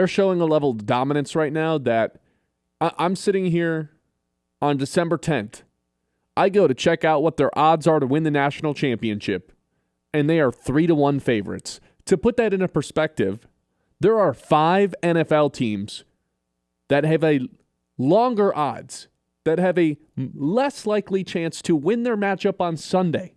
They're showing a level of dominance right now that I'm sitting here on December 10th. I go to check out what their odds are to win the national championship, and they are 3-1 favorites. To put that into perspective, there are 5 NFL teams that have a longer odds, that have a less likely chance to win their matchup on Sunday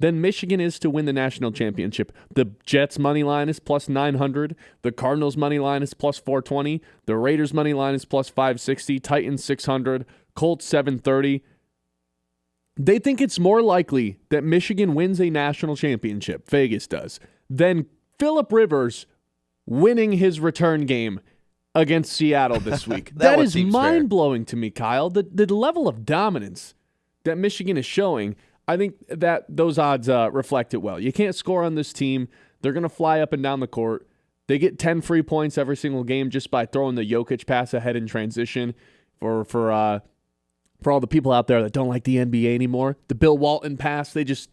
than Michigan is to win the national championship. The Jets' money line is plus 900. The Cardinals' money line is plus 420. The Raiders' money line is plus 560. Titans 600. Colts 730. They think it's more likely that Michigan wins a national championship, Vegas does, than Phillip Rivers winning his return game against Seattle this week. that is mind-blowing to me, Kyle. The level of dominance that Michigan is showing, I think that those odds reflect it well. You can't score on this team. They're going to fly up and down the court. They get 10 free points every single game just by throwing the Jokic pass ahead in transition for all the people out there that don't like the NBA anymore. The Bill Walton pass, they just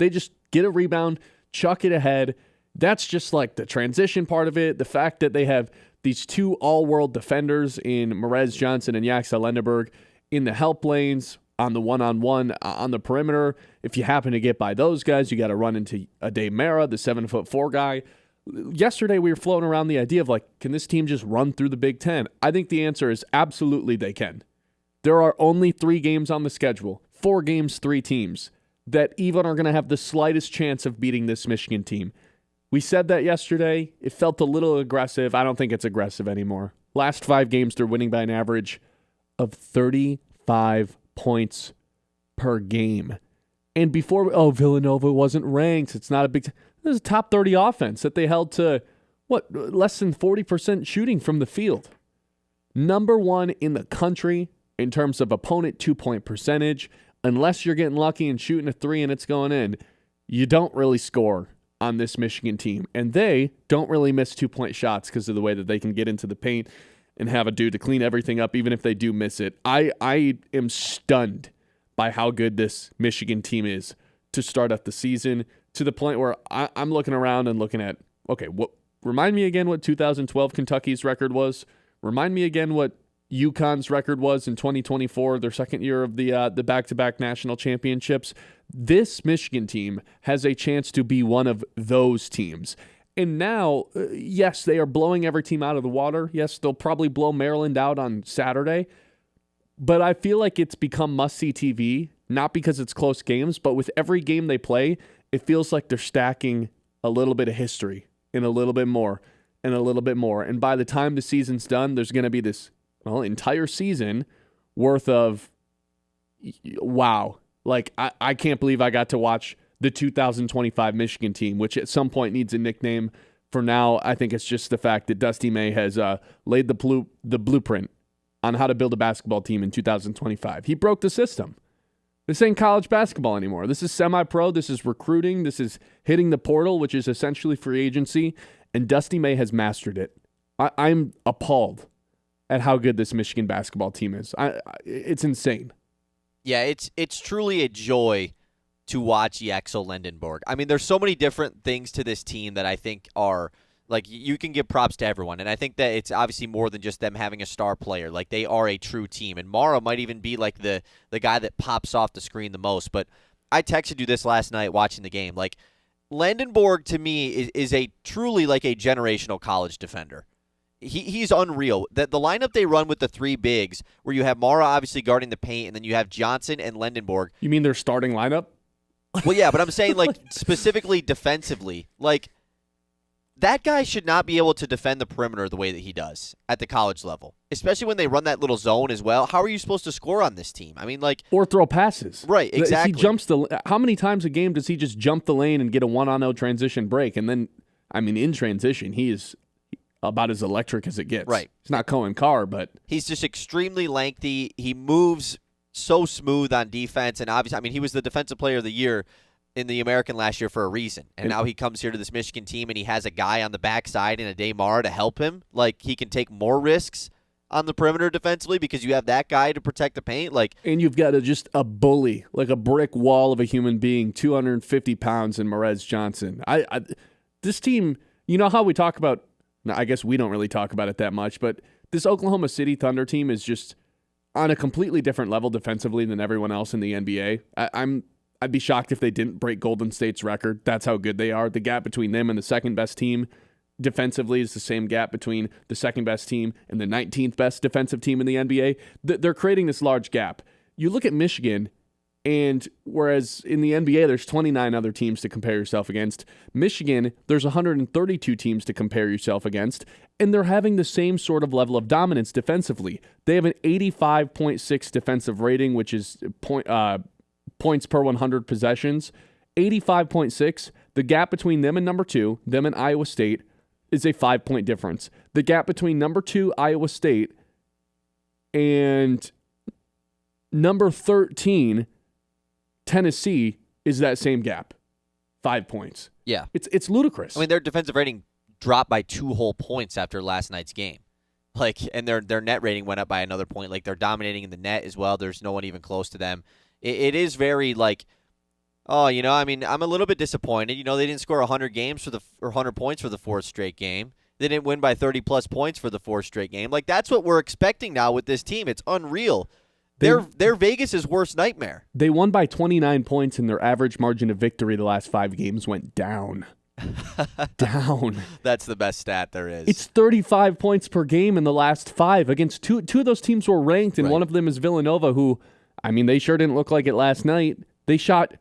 get a rebound, chuck it ahead. That's just like the transition part of it. The fact that they have these 2 all-world defenders in Merez Johnson and Jaxa Lendeberg in the help lanes, on the one-on-one, on the perimeter. If you happen to get by those guys, you got to run into Ade Mara, the 7'4" guy. Yesterday, we were floating around the idea of, like, can this team just run through the Big Ten? I think the answer is absolutely they can. There are only 3 games on the schedule, 4 games, 3 teams, that even are going to have the slightest chance of beating this Michigan team. We said that yesterday. It felt a little aggressive. I don't think it's aggressive anymore. Last 5 games, they're winning by an average of 35 points per game. And before, Villanova wasn't ranked. It's not a big... This is a top 30 offense that they held to, less than 40% shooting from the field. Number 1 in the country in terms of opponent 2-point percentage. Unless you're getting lucky and shooting a 3 and it's going in, you don't really score on this Michigan team. And they don't really miss 2-point shots because of the way that they can get into the paint and have a dude to clean everything up, even if they do miss it. I am stunned by how good this Michigan team is to start up the season, to the point where I'm looking around and looking at, remind me again what 2012 Kentucky's record was. Remind me again what UConn's record was in 2024, their second year of the back-to-back national championships. This Michigan team has a chance to be one of those teams. And now, yes, they are blowing every team out of the water. Yes, they'll probably blow Maryland out on Saturday. But I feel like it's become must-see TV, not because it's close games, but with every game they play, it feels like they're stacking a little bit of history and a little bit more and a little bit more. And by the time the season's done, there's going to be this entire season worth of, wow. Like, I can't believe I got to watch the 2025 Michigan team, which at some point needs a nickname. For now, I think it's just the fact that Dusty May has laid the blueprint on how to build a basketball team in 2025. He broke the system. This ain't college basketball anymore. This is semi-pro. This is recruiting. This is hitting the portal, which is essentially free agency, and Dusty May has mastered it. I'm appalled at how good this Michigan basketball team is. It's insane. Yeah, it's truly a joy to watch Jaxa Lendeberg. I mean, there's so many different things to this team that I think are, like, you can give props to everyone. And I think that it's obviously more than just them having a star player. Like, they are a true team. And Mara might even be, like, the guy that pops off the screen the most. But I texted you this last night watching the game. Like, Lendeberg, to me, is a truly, like, a generational college defender. He's unreal. The lineup they run with the 3 bigs, where you have Mara obviously guarding the paint, and then you have Johnson and Lendeberg. You mean their starting lineup? Well, yeah, but I'm saying, like, specifically defensively. Like, that guy should not be able to defend the perimeter the way that he does at the college level, especially when they run that little zone as well. How are you supposed to score on this team? I mean, like... Or throw passes. Right, exactly. He jumps how many times a game does he just jump the lane and get a 1-on-0 transition break? And then, I mean, in transition, he is about as electric as it gets. Right. It's not Cohen Carr, but... He's just extremely lengthy. He moves so smooth on defense, and obviously, I mean, he was the defensive player of the year in the American last year for a reason. And now he comes here to this Michigan team, and he has a guy on the backside and Ade Mara to help him. Like, he can take more risks on the perimeter defensively because you have that guy to protect the paint. Like, and you've got just a bully, like a brick wall of a human being, 250 pounds in Merez Johnson. This team, you know how we talk about Now, I guess we don't really talk about it that much, but this Oklahoma City Thunder team is just on a completely different level defensively than everyone else in the NBA. I'd be shocked if they didn't break Golden State's record. That's how good they are. The gap between them and the second best team defensively is the same gap between the second best team and the 19th best defensive team in the NBA. They're creating this large gap. You look at Michigan, and whereas in the NBA there's 29 other teams to compare yourself against, Michigan, there's 132 teams to compare yourself against, and they're having the same sort of level of dominance defensively. They have an 85.6 defensive rating, which is points per 100 possessions. 85.6. The gap between them and number 2, them and Iowa State, is a 5-point difference. The gap between number 2, Iowa State, and number 13, Tennessee, is that same gap. 5 points. Yeah. It's ludicrous. I mean, their defensive rating dropped by 2 whole points after last night's game. And their net rating went up by another point. Like, they're dominating in the net as well. There's no one even close to them. It is very, I'm a little bit disappointed. They didn't score 100 points for the 4th straight game. They didn't win by 30-plus points for the 4th straight game. That's what we're expecting now with this team. It's unreal. They're Vegas' worst nightmare. They won by 29 points, and their average margin of victory the last 5 games went down. Down. That's the best stat there is. It's 35 points per game in the last 5 against two of those teams were ranked, and one of them is Villanova, who, they sure didn't look like it last night. They shot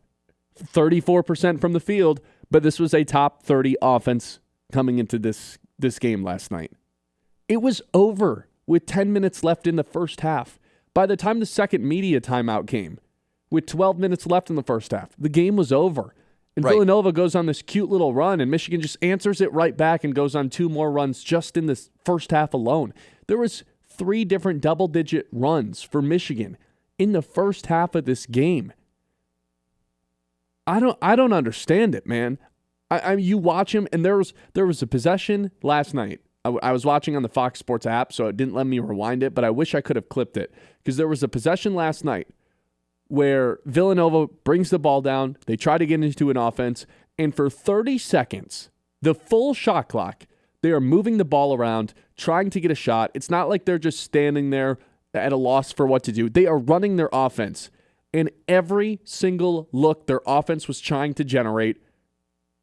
34% from the field, but this was a top 30 offense coming into this game last night. It was over with 10 minutes left in the first half. By the time the second media timeout came, with 12 minutes left in the first half, the game was over. And Villanova goes on this cute little run, and Michigan just answers it right back and goes on 2 more runs just in this first half alone. There was 3 different double-digit runs for Michigan in the first half of this game. I don't understand it, man. You watch him, and there was a possession last night. I was watching on the Fox Sports app, so it didn't let me rewind it, but I wish I could have clipped it, because there was a possession last night where Villanova brings the ball down, they try to get into an offense, and for 30 seconds, the full shot clock, they are moving the ball around, trying to get a shot. It's not like they're just standing there at a loss for what to do. They are running their offense, and every single look their offense was trying to generate,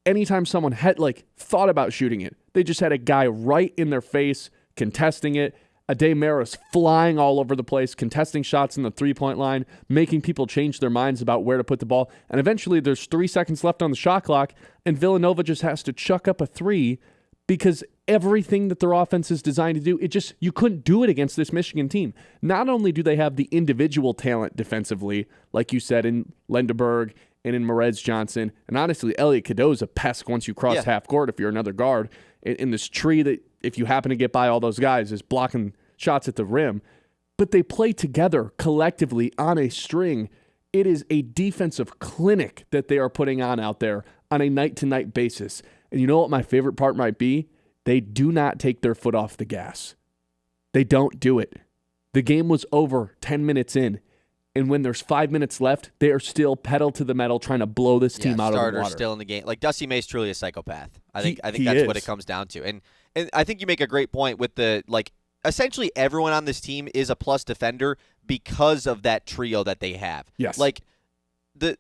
anytime someone had thought about shooting it, they just had a guy right in their face contesting it. Ade Maris flying all over the place, contesting shots in the 3-point line, making people change their minds about where to put the ball. And eventually there's 3 seconds left on the shot clock, and Villanova just has to chuck up a 3 because everything that their offense is designed to do, you couldn't do it against this Michigan team. Not only do they have the individual talent defensively, like you said, in Lendeberg and in Morez Johnson, and honestly, Elliot Cadeau's a pest once you cross half court if you're another guard, in this tree that, if you happen to get by all those guys, is blocking shots at the rim. But they play together collectively on a string. It is a defensive clinic that they are putting on out there on a night-to-night basis. And you know what my favorite part might be? They do not take their foot off the gas. They don't do it. The game was over 10 minutes in. And when there's 5 minutes left, they are still pedal to the metal trying to blow this team out of the water. Starters still in the game. Dusty May's truly a psychopath. I think that's what it comes down to. And I think you make a great point with essentially everyone on this team is a plus defender because of that trio that they have. Yes. The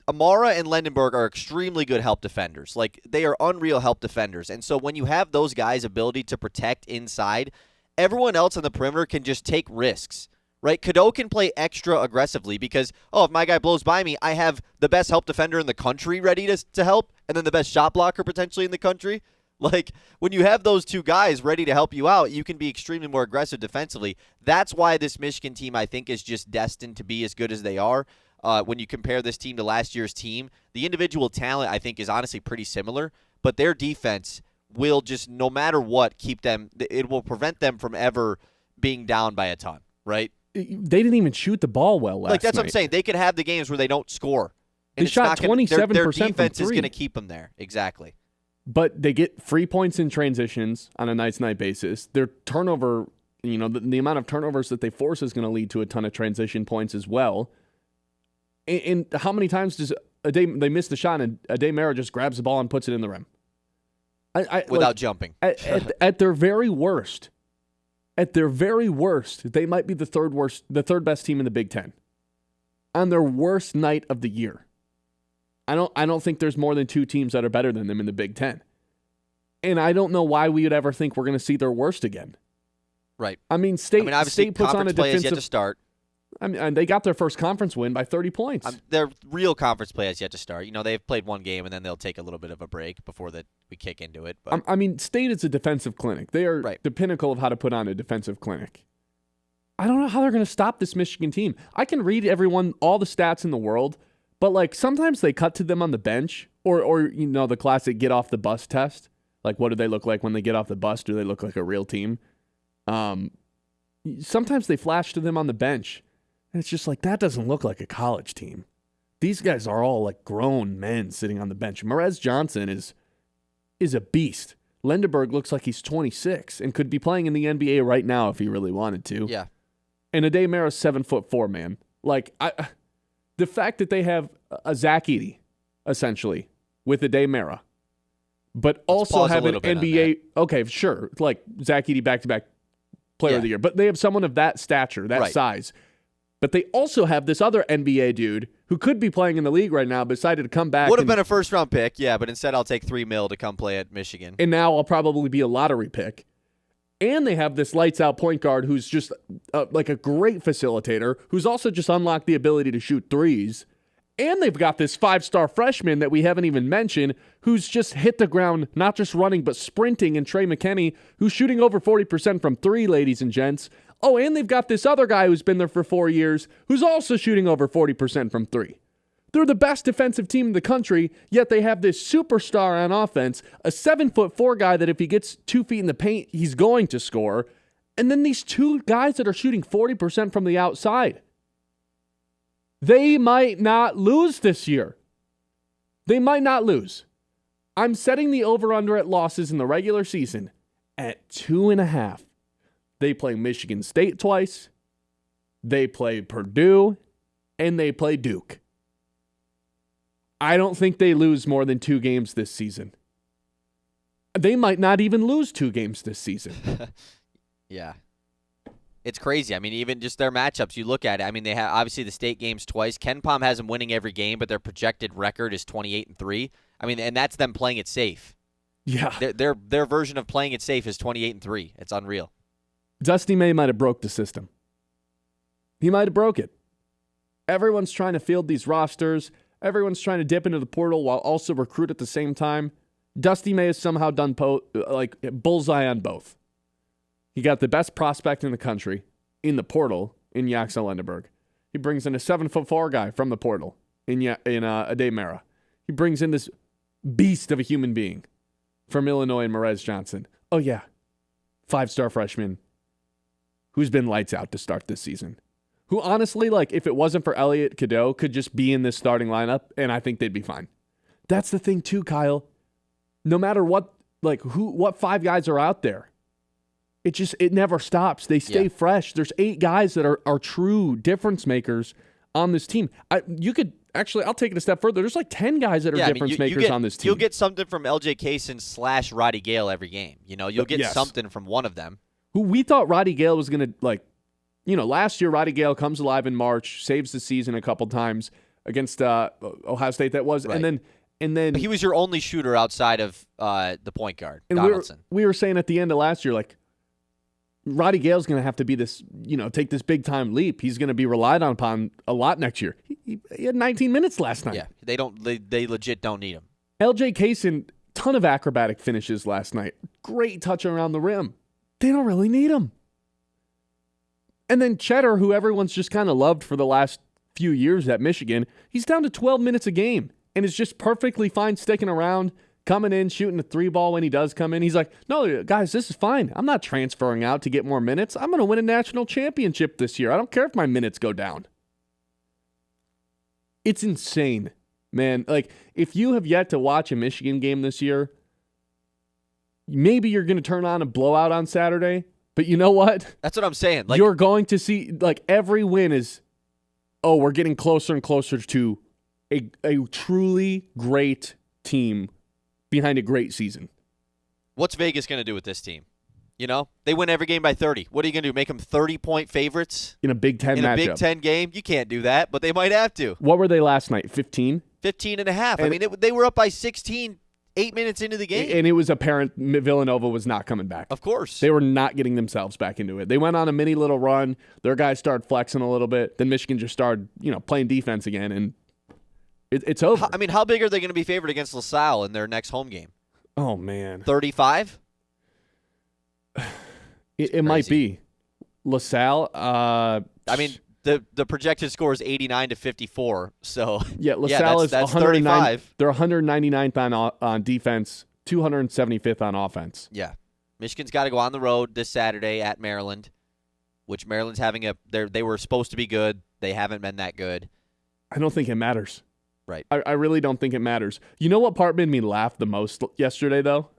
Amara and Lendenberg are extremely good help defenders. They are unreal help defenders. And so when you have those guys' ability to protect inside, everyone else on the perimeter can just take risks. Right? Cadeau can play extra aggressively because, if my guy blows by me, I have the best help defender in the country ready to help, and then the best shot blocker potentially in the country. When you have those 2 guys ready to help you out, you can be extremely more aggressive defensively. That's why this Michigan team, I think, is just destined to be as good as they are. When you compare this team to last year's team, the individual talent, I think, is honestly pretty similar, but their defense will just, no matter what, keep them. It will prevent them from ever being down by a ton, right? They didn't even shoot the ball well last night. That's what I'm saying. They could have the games where they don't score. And they shot 27% their defense is going to keep them there. Exactly. But they get free points in transitions on a night-to-night basis. Their turnover, the amount of turnovers that they force is going to lead to a ton of transition points as well. And how many times does they miss the shot and Ade Mara just grabs the ball and puts it in the rim? without jumping. At their very worst, they might be the third best team in the Big Ten. On their worst night of the year. I don't think there's more than 2 teams that are better than them in the Big Ten. And I don't know why we would ever think we're going to see their worst again. Right. I mean, State puts on a play has defensive. yet to start. I mean, and they got their first conference win by 30 points. Their real conference play has yet to start. They've played one game, and then they'll take a little bit of a break before we kick into it. But I mean, State is a defensive clinic. They are the pinnacle of how to put on a defensive clinic. I don't know how they're going to stop this Michigan team. I can read all the stats in the world, but like sometimes they cut to them on the bench or the classic get off the bus test. Like, what do they look like when they get off the bus? Do they look like a real team? Sometimes they flash to them on the bench. And it's just like, that doesn't look like a college team. These guys are all like grown men sitting on the bench. Merez Johnson is a beast. Lindenberg looks like he's 26 and could be playing in the NBA right now if he really wanted to. Yeah. And Ade Mara's 7'4", man. Like, the fact that they have a Zach Edey, essentially, with Ade Mara, but also have an NBA. Okay, sure. Like Zach Edey, back-to-back player of the year. But they have someone of that stature, that size. But they also have this other NBA dude who could be playing in the league right now, but decided to come back. Would have been a first-round pick, yeah, but instead I'll take $3 million to come play at Michigan. And now I'll probably be a lottery pick. And they have this lights-out point guard who's just like a great facilitator, who's also just unlocked the ability to shoot threes. And they've got this 5-star freshman that we haven't even mentioned, who's just hit the ground, not just running, but sprinting, and Trey McKinney, who's shooting over 40% from 3, ladies and gents. Oh, and they've got this other guy who's been there for 4 years, who's also shooting over 40% from 3. They're the best defensive team in the country, yet they have this superstar on offense, a 7'4" guy that if he gets 2 feet in the paint, he's going to score. And then these 2 guys that are shooting 40% from the outside. They might not lose this year. They might not lose. I'm setting the over-under at losses in the regular season at 2.5. They play Michigan State twice. They play Purdue. And they play Duke. I don't think they lose more than 2 games this season. They might not even lose 2 games this season. Yeah. It's crazy. I mean, even just their matchups, you look at it. I mean, they have obviously the state games twice. Ken Pom has them winning every game, but their projected record is 28-3. I mean, and that's them playing it safe. Yeah. Their version of playing it safe is 28-3. It's unreal. Dusty May might have broke the system. He might have broke it. Everyone's trying to field these rosters. Everyone's trying to dip into the portal while also recruit at the same time. Dusty May has somehow done bullseye on both. He got the best prospect in the country in the portal in Yaxel Lindenberg. He brings in a 7'4" guy from the portal in Ade Mara. He brings in this beast of a human being from Illinois and Merez Johnson. Oh, yeah. 5-star freshman who's been lights out to start this season. Who honestly, like, if it wasn't for Elliot Cadeau, could just be in this starting lineup, and I think they'd be fine. That's the thing, too, Kyle. No matter what 5 guys are out there, it never stops. They stay fresh. There's 8 guys that are true difference makers on this team. I'll take it a step further. There's like 10 guys that are difference makers on this team. You'll get something from LJ Kaysen / Roddy Gale every game. You'll get something from one of them. Who we thought Roddy Gale was going to, last year Roddy Gale comes alive in March, saves the season a couple times against Ohio State that was, right. and then but he was your only shooter outside of the point guard, and Donaldson. We were saying at the end of last year, like, Roddy Gale's going to have to be this, take this big time leap. He's going to be relied upon a lot next year. He had 19 minutes last night. Yeah, they legit don't need him. LJ Kaysen, ton of acrobatic finishes last night. Great touch around the rim. They don't really need him. And then Cheddar, who everyone's just kind of loved for the last few years at Michigan, he's down to 12 minutes a game and is just perfectly fine sticking around, coming in, shooting a 3-ball when he does come in. He's like, no, guys, this is fine. I'm not transferring out to get more minutes. I'm going to win a national championship this year. I don't care if my minutes go down. It's insane, man. Like, if you have yet to watch a Michigan game this year, maybe you're going to turn on a blowout on Saturday, but you know what? That's what I'm saying. You're going to see, every win is, we're getting closer and closer to a truly great team behind a great season. What's Vegas going to do with this team? You know, they win every game by 30. What are you going to do? Make them 30-point favorites in a Big Ten matchup? In a Big Ten game? You can't do that, but they might have to. What were they last night? 15? 15 and a half. I mean, they were up by 16 8 minutes into the game. And it was apparent Villanova was not coming back. Of course. They were not getting themselves back into it. They went on a mini little run. Their guys started flexing a little bit. Then Michigan just started, playing defense again, and it's over. I mean, how big are they going to be favored against LaSalle in their next home game? Oh, man. 35? It might be. LaSalle, I mean, the projected score is 89-54. So yeah, LaSalle is that's 35. They're 199th on defense, 275th on offense. Yeah, Michigan's got to go on the road this Saturday at Maryland, which Maryland's having they were supposed to be good. They haven't been that good. I don't think it matters. Right. I really don't think it matters. You know what part made me laugh the most yesterday, though?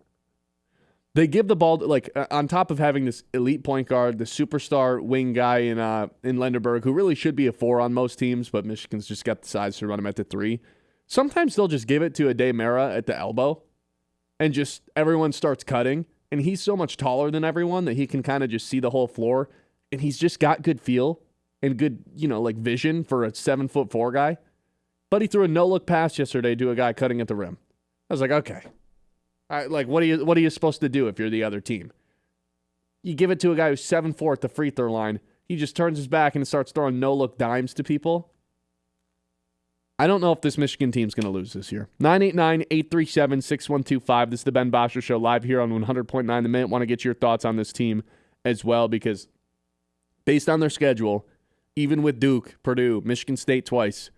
They give the ball, on top of having this elite point guard, the superstar wing guy in Lenderberg, who really should be a 4 on most teams, but Michigan's just got the size to run him at the 3. Sometimes they'll just give it to a Mera at the elbow, and just everyone starts cutting, and he's so much taller than everyone that he can kind of just see the whole floor, and he's just got good feel and good, vision for a 7'4" guy. But he threw a no-look pass yesterday to a guy cutting at the rim. I was like, okay. What are you supposed to do if you're the other team? You give it to a guy who's 7'4" at the free throw line. He just turns his back and starts throwing no-look dimes to people. I don't know if this Michigan team's going to lose this year. 989-837-6125. This is the Ben Bosscher Show live here on 100.9 The Minute. Want to get your thoughts on this team as well, because based on their schedule, even with Duke, Purdue, Michigan State twice,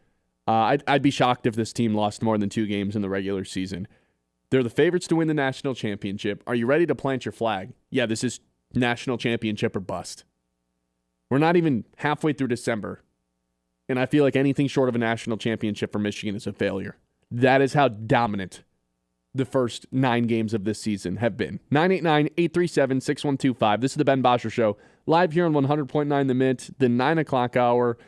I'd be shocked if this team lost more than 2 games in the regular season. They're the favorites to win the national championship. Are you ready to plant your flag? Yeah, this is national championship or bust. We're not even halfway through December, and I feel like anything short of a national championship for Michigan is a failure. That is how dominant the first 9 games of this season have been. 989-837-6125. This is the Ben Bosscher Show, live here on 100.9 The Minute, the 9 o'clock hour.